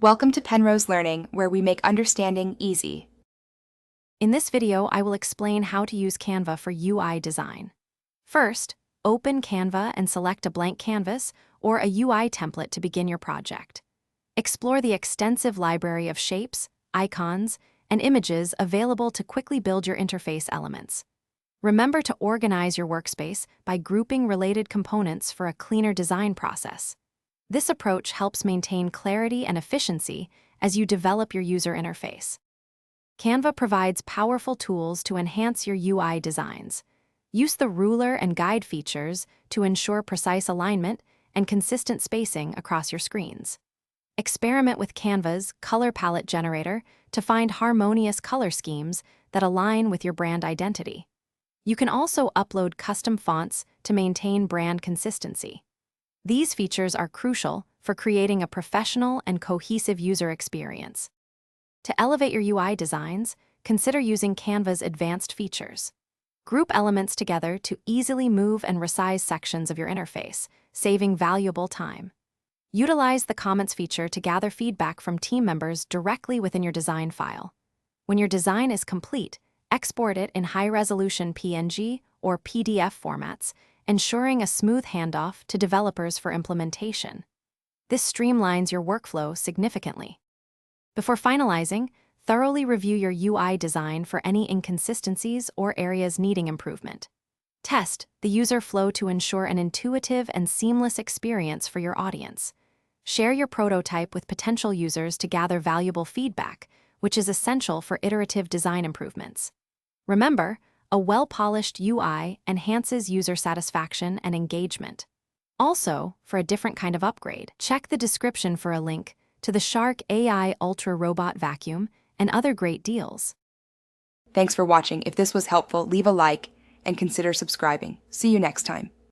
Welcome to Penrose Learning, where we make understanding easy. In this video, I will explain how to use Canva for UI design. First, open Canva and select a blank canvas or a UI template to begin your project. Explore the extensive library of shapes, icons, and images available to quickly build your interface elements. Remember to organize your workspace by grouping related components for a cleaner design process. This approach helps maintain clarity and efficiency as you develop your user interface. Canva provides powerful tools to enhance your UI designs. Use the ruler and guide features to ensure precise alignment and consistent spacing across your screens. Experiment with Canva's color palette generator to find harmonious color schemes that align with your brand identity. You can also upload custom fonts to maintain brand consistency. These features are crucial for creating a professional and cohesive user experience. To elevate your UI designs, consider using Canva's advanced features. Group elements together to easily move and resize sections of your interface, saving valuable time. Utilize the comments feature to gather feedback from team members directly within your design file. When your design is complete, export it in high-resolution PNG or PDF formats, ensuring a smooth handoff to developers for implementation. This streamlines your workflow significantly. Before finalizing, thoroughly review your UI design for any inconsistencies or areas needing improvement. Test the user flow to ensure an intuitive and seamless experience for your audience. Share your prototype with potential users to gather valuable feedback, which is essential for iterative design improvements. Remember, a well-polished UI enhances user satisfaction and engagement. Also, for a different kind of upgrade, check the description for a link to the Shark AI Ultra Robot Vacuum and other great deals. Thanks for watching. If this was helpful, leave a like and consider subscribing. See you next time.